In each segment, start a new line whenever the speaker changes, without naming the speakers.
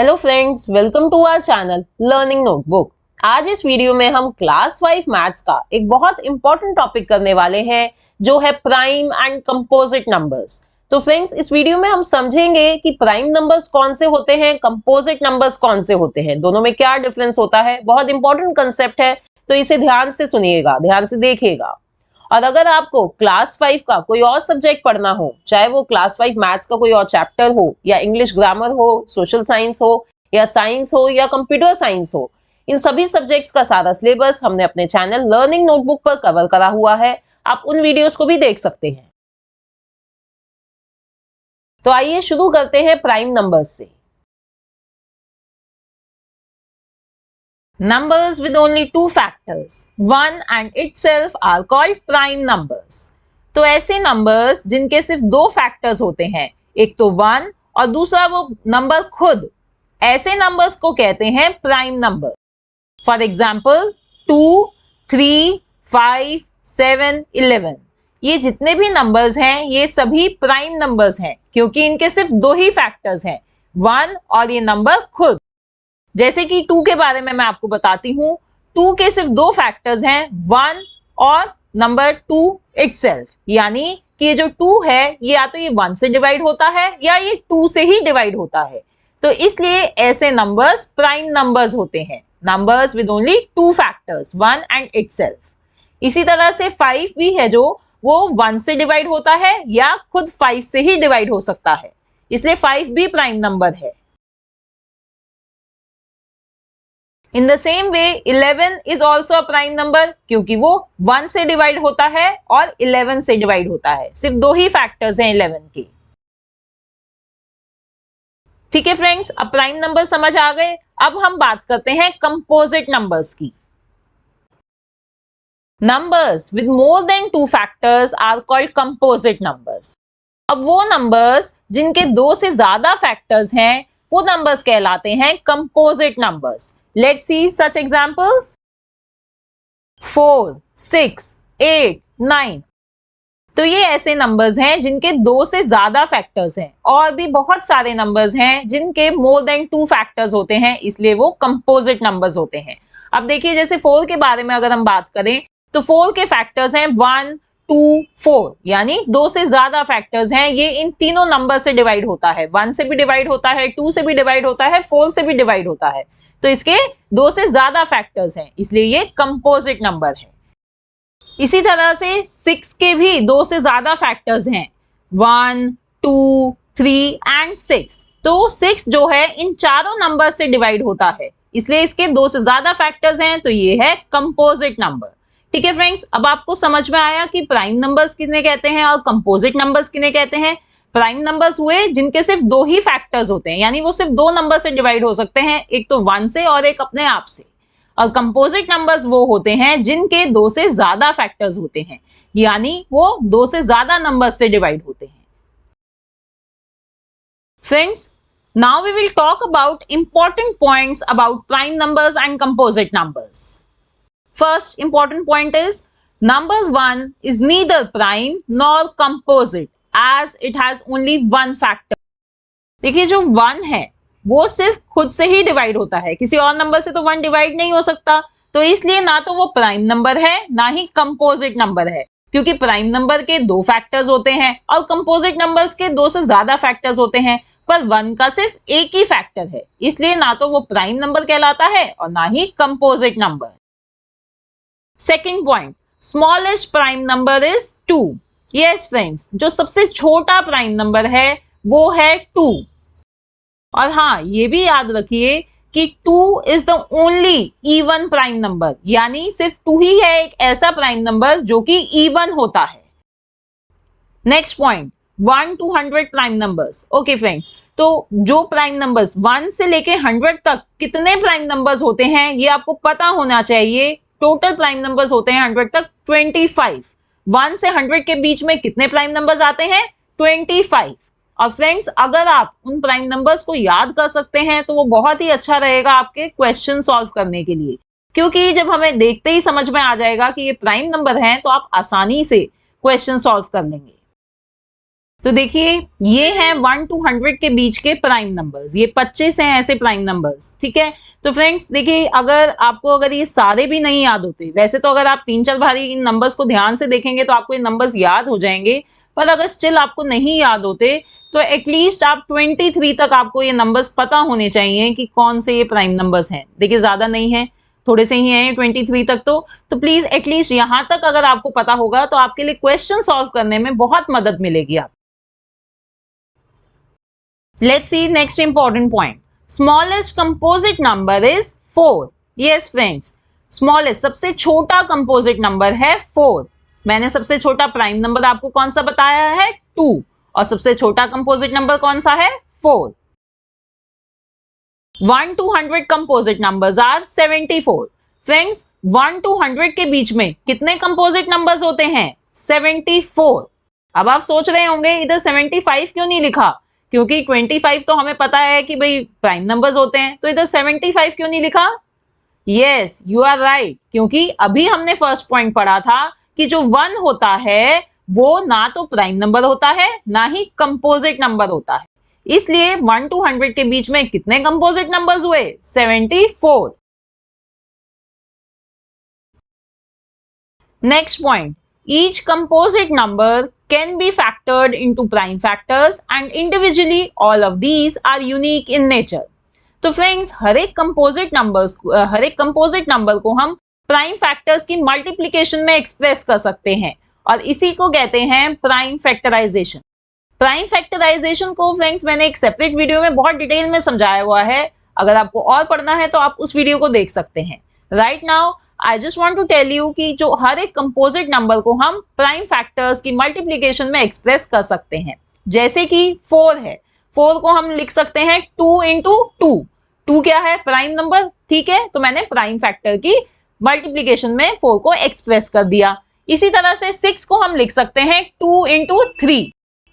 Hello friends, welcome to our channel learning notebook. आज इस video में हम क्लास 5 मैथ्स का एक बहुत इंपॉर्टेंट टॉपिक करने वाले हैं जो है प्राइम एंड कंपोजिट नंबर्स। तो फ्रेंड्स, इस वीडियो में हम समझेंगे कि प्राइम नंबर्स कौन से होते हैं, कंपोजिट नंबर्स कौन से होते हैं, दोनों में क्या डिफरेंस होता है। बहुत इंपॉर्टेंट कंसेप्ट है, तो इसे ध्यान से सुनिएगा, ध्यान से देखिएगा। और अगर आपको क्लास 5 का कोई और सब्जेक्ट पढ़ना हो, चाहे वो क्लास 5 मैथ्स का कोई और चैप्टर हो या इंग्लिश ग्रामर हो, सोशल साइंस हो या साइंस हो या कंप्यूटर साइंस हो, इन सभी सब्जेक्ट्स का सारा सिलेबस हमने अपने चैनल लर्निंग नोटबुक पर कवर करा हुआ है। आप उन वीडियोस को भी देख सकते हैं। तो आइए शुरू करते हैं प्राइम नंबर्स से। Numbers with only two factors, one and itself are called prime numbers. तो ऐसे नंबर्स जिनके सिर्फ दो फैक्टर्स होते हैं, एक तो 1 और दूसरा वो नंबर खुद, ऐसे नंबर्स को कहते हैं प्राइम नंबर। फॉर एग्जाम्पल 2, 3, 5, 7, 11, ये जितने भी नंबर्स हैं ये सभी प्राइम नंबर्स हैं क्योंकि इनके सिर्फ दो ही फैक्टर्स हैं, 1 और ये नंबर खुद। जैसे कि 2 के बारे में मैं आपको बताती हूं। 2 के सिर्फ दो फैक्टर्स हैं, 1 और नंबर 2 इटसेल्फ, यानी कि ये जो 2 है ये या तो ये 1 से डिवाइड होता है या ये 2 से ही डिवाइड होता है। तो इसलिए ऐसे नंबर्स प्राइम नंबर्स होते हैं, numbers with only 2 factors, 1 and itself. इसी तरह से 5 भी है जो वो 1 से डिवाइड होता है या खुद 5 से ही डिवाइड हो सकता है, इसलिए 5 भी प्राइम नंबर है। In the same way 11 is also a prime number क्योंकि वो 1 से डिवाइड होता है और 11 से डिवाइड होता है, सिर्फ दो ही फैक्टर्स हैं 11 के। ठीक है फ्रेंड्स, अब प्राइम नंबर समझ आ गए। अब हम बात करते हैं कंपोजिट नंबर्स की। Numbers with more than 2 factors are called composite numbers. अब वो नंबर्स जिनके दो से ज्यादा फैक्टर्स हैं वो नंबर्स कहलाते हैं composite numbers. Let's see such examples. 4, 6, 8, 9। तो ये ऐसे नंबर्स हैं जिनके दो से ज्यादा फैक्टर्स हैं, और भी बहुत सारे नंबर्स हैं जिनके मोर देन 2 फैक्टर्स होते हैं, इसलिए वो कंपोजिट नंबर्स होते हैं। अब देखिए, जैसे 4 के बारे में अगर हम बात करें तो 4 के फैक्टर्स हैं 1, 2, 4, यानी दो से ज्यादा फैक्टर्स हैं। ये इन तीनों नंबर से डिवाइड होता है, 1 से भी डिवाइड होता है, 2 से भी डिवाइड होता है, 4 से भी डिवाइड होता है। तो इसके दो से ज्यादा फैक्टर्स हैं, इसलिए ये कंपोजिट नंबर है। इसी तरह से 6 के भी दो से ज्यादा फैक्टर्स हैं, 1, 2, 3 एंड 6। तो 6 जो है इन चारों नंबर से डिवाइड होता है, इसलिए इसके दो से ज्यादा फैक्टर्स हैं, तो ये है कंपोजिट नंबर। ठीक है फ्रेंड्स, अब आपको समझ में आया कि प्राइम नंबर्स किन्हें कहते हैं और कंपोजिट नंबर्स किन्हें कहते हैं। प्राइम नंबर्स हुए जिनके सिर्फ दो ही फैक्टर्स होते हैं, यानी वो सिर्फ दो नंबर से डिवाइड हो सकते हैं, एक तो 1 से और एक अपने आप से। और कंपोजिट नंबर्स वो होते हैं जिनके दो से ज्यादा फैक्टर्स होते हैं, यानी वो दो से ज्यादा नंबर्स से डिवाइड होते हैं। Friends, now we will talk about important points about prime numbers and composite numbers. First important point is number 1 is neither prime nor composite as it has only one factor। देखिए, जो 1 है वो सिर्फ खुद से ही divide होता है, किसी और नंबर से तो 1 डिवाइड नहीं हो सकता, तो इसलिए ना तो वो प्राइम नंबर है ना ही कंपोजिट नंबर है, क्योंकि प्राइम नंबर के दो फैक्टर्स होते हैं और कंपोजिट नंबर्स के दो से ज्यादा फैक्टर्स होते हैं, पर 1 का सिर्फ एक ही फैक्टर है, इसलिए ना तो वो प्राइम नंबर कहलाता है और ना ही composite number. Second point, smallest prime number is 2। Yes friends, जो सबसे छोटा प्राइम नंबर है वो है 2। और हाँ, ये भी याद रखिए कि 2 is the only even prime number, यानी सिर्फ 2 ही है एक ऐसा प्राइम नंबर जो कि इवन होता है। Next point, 1 to 100 prime numbers. Okay friends, तो जो प्राइम नंबर्स 1 से लेके 100 तक कितने प्राइम नंबर्स होते हैं ये आपको पता होना चाहिए। टोटल प्राइम नंबर्स होते हैं 100 तक 25। 1 से 100 के बीच में कितने प्राइम नंबर्स आते हैं? 25। और फ्रेंड्स, अगर आप उन प्राइम नंबर्स को याद कर सकते हैं तो वो बहुत ही अच्छा रहेगा आपके क्वेश्चन सॉल्व करने के लिए, क्योंकि जब हमें देखते ही समझ में आ जाएगा कि ये प्राइम नंबर हैं तो आप आसानी से क्वेश्चन सॉल्व कर लेंगे। तो देखिए ये है 1 to 100 के बीच के प्राइम नंबर्स, ये 25 हैं ऐसे प्राइम नंबर्स, ठीक है। तो फ्रेंड्स देखिए अगर ये सारे भी नहीं याद होते, वैसे तो अगर आप 3-4 बारी इन नंबर्स को ध्यान से देखेंगे तो आपको ये नंबर्स याद हो जाएंगे, पर अगर स्टिल आपको नहीं याद होते तो एटलीस्ट आप 23 तक आपको ये नंबर्स पता होने चाहिए कि कौन से ये प्राइम नंबर्स हैं। देखिए ज्यादा नहीं है, थोड़े से ही हैं 23 तक, तो प्लीज एटलीस्ट यहां तक अगर आपको पता होगा तो आपके लिए क्वेश्चन सॉल्व करने में बहुत मदद मिलेगी आप। Let's see next important point. Smallest composite number is 4. Yes friends, smallest सबसे छोटा composite number है 4. मैंने सबसे छोटा प्राइम नंबर आपको कौन सा बताया है 2, और सबसे छोटा composite number कौन सा है 4. 1 to 100 composite numbers are 74. Friends 1 to 100 के बीच में कितने composite numbers होते हैं 74. अब आप सोच रहे होंगे इधर 75 क्यों नहीं लिखा, क्योंकि 25 तो हमें पता है कि भाई प्राइम नंबर्स होते हैं, तो इधर 75 क्यों नहीं लिखा। यस यू आर राइट, क्योंकि अभी हमने फर्स्ट पॉइंट पढ़ा था कि जो 1 होता है वो ना तो प्राइम नंबर होता है ना ही कंपोजिट नंबर होता है, इसलिए 1 to 100 के बीच में कितने कंपोजिट नंबर्स हुए 74. Next point, each composite number can be factored into prime factors and individually all of these are unique in nature. तो फ्रेंड्स हर एक कंपोजिट नंबर को हम प्राइम फैक्टर्स की मल्टीप्लिकेशन में एक्सप्रेस कर सकते हैं और इसी को कहते हैं प्राइम फैक्टराइजेशन. प्राइम फैक्टराइजेशन को फ्रेंड्स मैंने एक सेपरेट वीडियो में बहुत डिटेल में समझाया हुआ है, अगर आपको और पढ़ना है तो आप उस वीडियो को देख सकते हैं. Right now I just want to tell you कि जो हर एक कंपोजिट नंबर को हम प्राइम फैक्टर्स की मल्टीप्लिकेशन में एक्सप्रेस कर सकते हैं. जैसे कि 4 है, 4 को हम लिख सकते हैं 2 into 2. 2 क्या है प्राइम नंबर, ठीक है, तो मैंने प्राइम फैक्टर की मल्टीप्लिकेशन में 4 को एक्सप्रेस कर दिया. इसी तरह से 6 को हम लिख सकते हैं 2 into 3,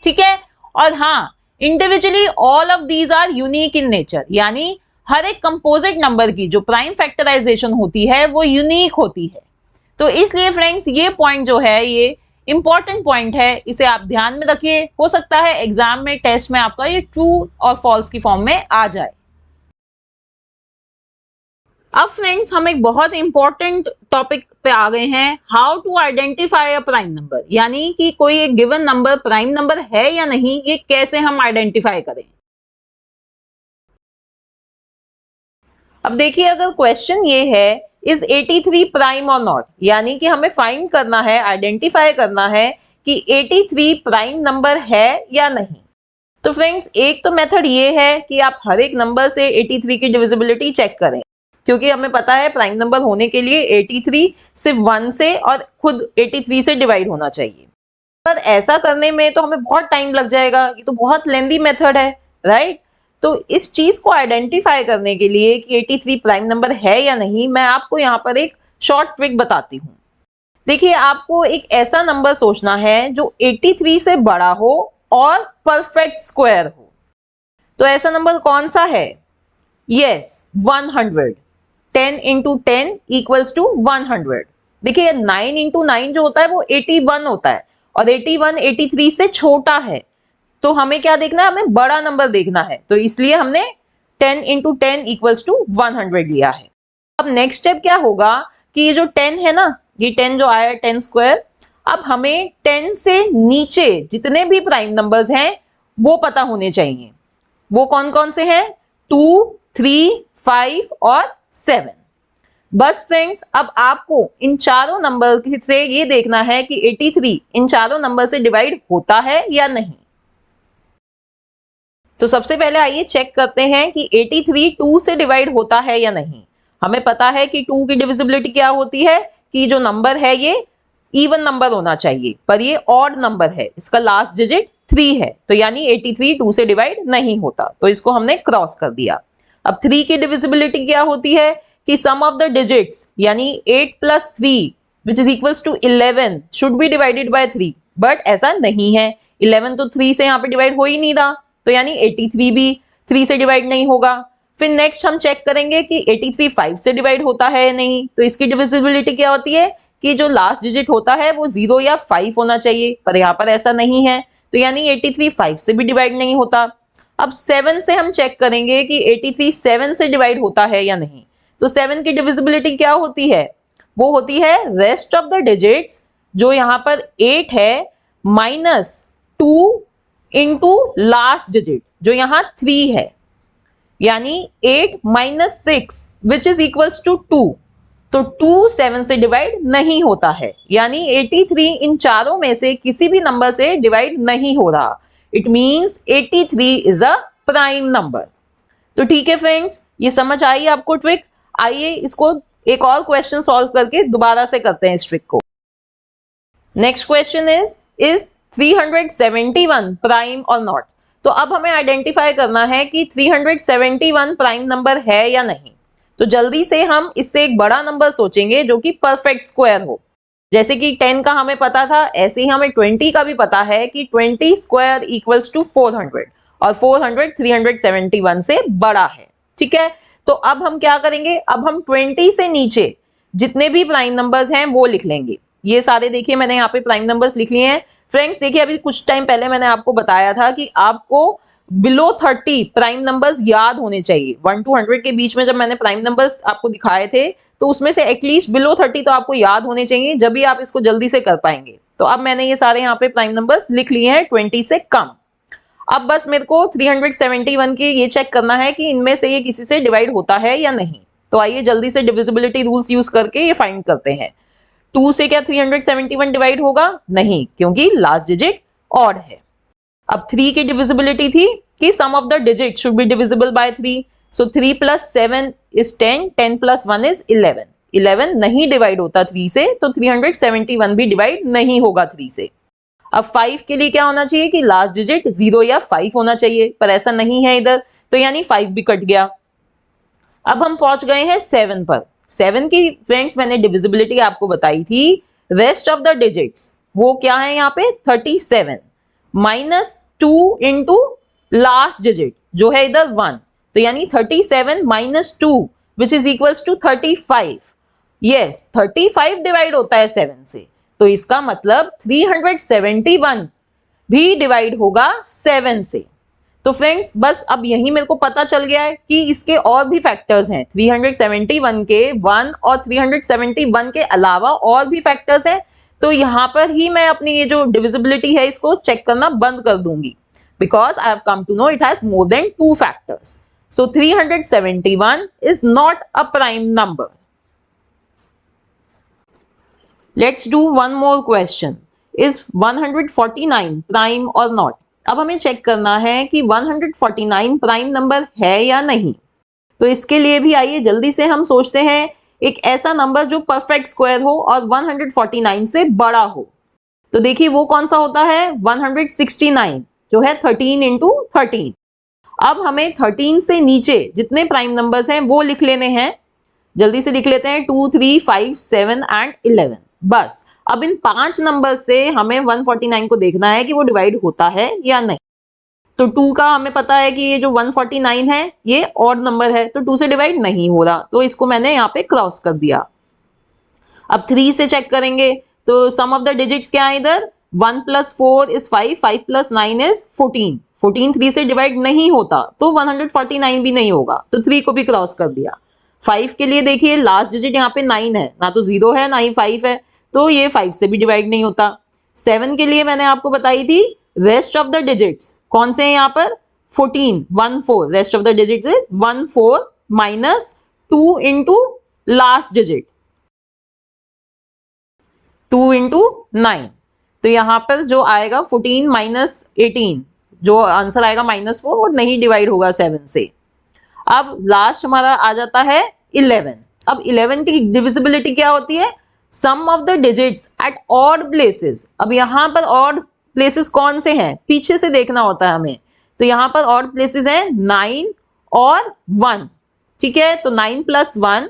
ठीक है. और हाँ, individually all of these are unique in nature, यानी हर एक कंपोजिट नंबर की जो प्राइम फैक्टराइजेशन होती है वो यूनिक होती है. तो इसलिए फ्रेंड्स ये पॉइंट जो है ये इंपॉर्टेंट पॉइंट है, इसे आप ध्यान में रखिए. हो सकता है एग्जाम में टेस्ट में आपका ये ट्रू और फॉल्स की फॉर्म में आ जाए. अब फ्रेंड्स हम एक बहुत इंपॉर्टेंट टॉपिक पे आ गए हैं, how to identify a prime number, यानी कि कोई एक गिवन नंबर प्राइम नंबर है या नहीं ये कैसे हम आइडेंटिफाई करें. अब देखिए अगर क्वेश्चन ये है इज 83 प्राइम और नॉट, यानी कि हमें फाइंड करना है, आइडेंटिफाई करना है कि 83 प्राइम नंबर है या नहीं. तो फ्रेंड्स एक तो मेथड ये है कि आप हर एक नंबर से 83 की डिविजिबिलिटी चेक करें, क्योंकि हमें पता है प्राइम नंबर होने के लिए 83 सिर्फ 1 से और खुद 83 से डिवाइड होना चाहिए. पर ऐसा करने में तो हमें बहुत टाइम लग जाएगा, ये तो बहुत लेंदी मेथड है, राइट. तो इस चीज को आइडेंटिफाई करने के लिए कि 83 प्राइम नंबर है या नहीं, मैं आपको यहाँ पर एक शॉर्ट ट्रिक बताती हूँ. देखिए आपको एक ऐसा नंबर सोचना है जो 83 से बड़ा हो और परफेक्ट स्क्वायर हो. तो ऐसा नंबर कौन सा है, यस 100. 10 into 10 equals to 100. देखिए 9 into 9 जो होता है वो 81 होता है और 81 83 से छोटा है, तो हमें क्या देखना है, हमें बड़ा नंबर देखना है, तो इसलिए हमने 10 into 10 इक्वल्स टू 100 लिया है. अब नेक्स्ट स्टेप क्या होगा कि ये जो 10 है ना, ये 10 जो आया 10 स्क्वायर, अब हमें 10 से नीचे जितने भी प्राइम नंबर्स हैं वो पता होने चाहिए. वो कौन कौन से हैं, 2, 3, 5 और 7. बस फ्रेंड्स अब आपको इन चारों नंबर से ये देखना है कि 83 इन चारों नंबर से डिवाइड होता है या नहीं. तो सबसे पहले आइए चेक करते हैं कि 83 2 से डिवाइड होता है या नहीं. हमें पता है कि 2 की डिविजिबिलिटी क्या होती है कि जो नंबर है ये इवन नंबर होना चाहिए, पर ये ऑड नंबर है, इसका लास्ट डिजिट 3 है, तो यानी 83 2 से डिवाइड नहीं होता, तो इसको हमने क्रॉस कर दिया. अब 3 की डिविजिबिलिटी क्या होती है कि सम ऑफ द डिजिट्स यानी 8 + 3 which is equals to 11 should be divided by 3, but ऐसा नहीं है. 11 तो 3 से यहाँ पे डिवाइड हो ही नहीं रहा, तो यानी 83 भी 3 से डिवाइड नहीं होगा. फिर नेक्स्ट हम चेक करेंगे कि 83 5 से डिवाइड होता है या नहीं. तो इसकी डिविजिबिलिटी क्या होती है कि जो लास्ट डिजिट होता है वो 0 या 5 होना चाहिए, पर यहाँ पर ऐसा नहीं है. तो यानी 83 5 से भी डिवाइड नहीं होता। अब 7 से हम चेक करेंगे कि 83 7 से डिवाइड होता है या नहीं। तो 7 की डिविजिबिलिटी क्या होती है? वो होती है रेस्ट ऑफ द डिजिट्स, जो यहाँ पर 8 है, माइनस 2 इंटू लास्ट डिजिट जो यहाँ 3 है, यानी 8 minus 6 which is equals to 2। तो 2 7 से डिवाइड नहीं होता है, यानी 83 इन चारों में से किसी भी नंबर से डिवाइड नहीं हो रहा। It means 83 is a prime number. तो ठीक है फ्रेंड्स, ये समझ आई आपको ट्रिक। आइए इसको एक और क्वेश्चन सॉल्व करके दोबारा से करते हैं इस ट्रिक को। नेक्स्ट क्वेश्चन इज 371 प्राइम और नॉट। तो अब हमें आइडेंटिफाई करना है कि 371 प्राइम नंबर है या नहीं। तो जल्दी से हम इससे एक बड़ा नंबर सोचेंगे जो कि परफेक्ट स्क्वायर हो। जैसे कि 10 का हमें पता था, ऐसे ही हमें 20 का भी पता है कि 20 स्क्वायर इक्वल्स टू 400 और 400 371 से बड़ा है। ठीक है, तो अब हम क्या करेंगे, अब हम 20 से नीचे जितने भी प्राइम नंबर्स हैं वो लिख लेंगे। ये सारे देखिए मैंने यहाँ पे प्राइम नंबर्स लिख लिए हैं। फ्रेंड्स देखिए, अभी कुछ टाइम पहले मैंने आपको बताया था कि आपको बिलो 30 प्राइम नंबर्स याद होने चाहिए। 1 to 100 के बीच में जब मैंने प्राइम नंबर्स आपको दिखाए थे, तो उसमें से एटलीस्ट बिलो 30 तो आपको याद होने चाहिए, जब भी आप इसको जल्दी से कर पाएंगे। तो अब मैंने ये सारे यहाँ पे प्राइम नंबर्स लिख लिए हैं 20 से कम। अब बस मेरे को 371 की ये चेक करना है कि इनमें से ये किसी से डिवाइड होता है या नहीं। तो आइए जल्दी से डिविजिबिलिटी रूल्स यूज करके ये फाइंड करते हैं। 2 से क्या 371 डिवाइड होगा? नहीं, क्योंकि लास्ट डिजिट ऑड है। अब 3 की डिविजिबिलिटी थी कि sum of the digit should be divisible by 3। So 3 + 7 is 10, 10 + 1 is 11। 11 नहीं डिवाइड होता 3 से, तो 371 भी डिवाइड नहीं होगा 3 से। अब 5 के लिए क्या होना चाहिए कि लास्ट डिजिट 0 या 5 होना चाहिए, पर ऐसा नहीं है इधर, तो यानी 5 भी कट गया। अब हम पहुंच गए हैं 7 पर। 7 की फ्रेंड्स मैंने डिविजिबिलिटी आपको बताई थी, रेस्ट ऑफ द डिजिट्स वो क्या है यहाँ पे 37 माइनस 2 इंटू लास्ट डिजिट जो है इधर 1, तो यानी 37 minus 2 which is equals to 35। Yes, 35 divide होता है 7 से, तो इसका मतलब 371 भी डिवाइड होगा 7 से। तो फ्रेंड्स बस अब यही मेरे को पता चल गया है कि इसके और भी फैक्टर्स हैं। 371 के 1 और 371 के अलावा और भी फैक्टर्स हैं। तो यहां पर ही मैं अपनी ये जो डिविजिबिलिटी है इसको चेक करना बंद कर दूंगी, because I have come to know it has more than 2 factors. So 371 is not a prime number. Let's do one more question. Is 149 prime or not? अब हमें चेक करना है कि 149 प्राइम नंबर है या नहीं। तो इसके लिए भी आइए जल्दी से हम सोचते हैं एक ऐसा नंबर जो परफेक्ट स्क्वायर हो और 149 से बड़ा हो। तो देखिए वो कौन सा होता है, 169 जो है 13 इंटू 13। अब हमें 13 से नीचे जितने प्राइम नंबर्स हैं वो लिख लेने हैं। जल्दी से लिख लेते हैं 2 3 5 7 एंड 11। बस अब इन 5 नंबर से हमें 149 को देखना है कि वो डिवाइड होता है या नहीं। तो 2 का हमें पता है कि ये जो 149 है ये ऑड नंबर है, तो 2 से डिवाइड नहीं हो रहा, तो इसको मैंने यहाँ पे क्रॉस कर दिया। अब 3 से चेक करेंगे तो सम ऑफ द डिजिट्स क्या है इधर, 1 + 4 इज 5, 5 + 9 इज 14। 14 3 से डिवाइड नहीं होता, तो 149 भी नहीं होगा, तो 3 को भी क्रॉस कर दिया। 5 के लिए देखिए लास्ट डिजिट यहाँ पे 9 है, ना तो 0 है ना ही 5 है, तो ये 5 से भी डिवाइड नहीं होता। 7 के लिए मैंने आपको बताई थी रेस्ट ऑफ द डिजिट्स कौन से हैं यहाँ पर, 14 1 4, rest of the digits is 1 4 minus 2 into last digit 2 into 9, तो यहाँ पर जो आएगा 14 माइनस 18, जो आंसर आएगा -4 और नहीं डिवाइड होगा 7 से। अब लास्ट हमारा आ जाता है 11। अब 11 की डिविजिबिलिटी क्या होती है, sum of the digits at odd places. अब यहाँ पर ऑड प्लेसेस कौन से हैं, पीछे से देखना होता है हमें। तो यहाँ पर ऑड प्लेसेस हैं 9 और 1। ठीक है, तो 9 + 1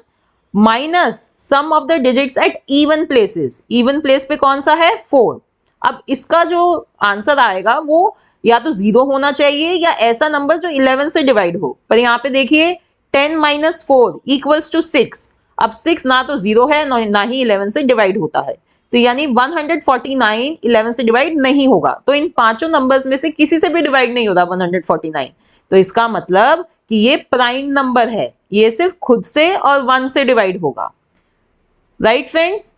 minus sum of the digits at even places. Even place पे कौन सा है, 4। अब इसका जो आंसर आएगा वो या तो 0 होना चाहिए या ऐसा नंबर जो 11 से डिवाइड हो। पर यहाँ पे देखिए 10 - 4 = 6। अब 6 ना तो 0 है ना ही 11 से डिवाइड होता है, तो यानी 149 11 से डिवाइड नहीं होगा। तो इन पांचों नंबर्स में से किसी से भी डिवाइड नहीं होता 149। तो इसका मतलब कि ये प्राइम नंबर है, ये सिर्फ खुद से और 1 से डिवाइड होगा। Right friends?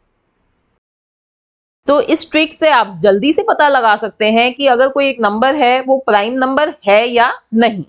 तो इस ट्रिक से आप जल्दी से पता लगा सकते हैं कि अगर कोई एक नंबर है वो प्राइम नंबर है या नहीं।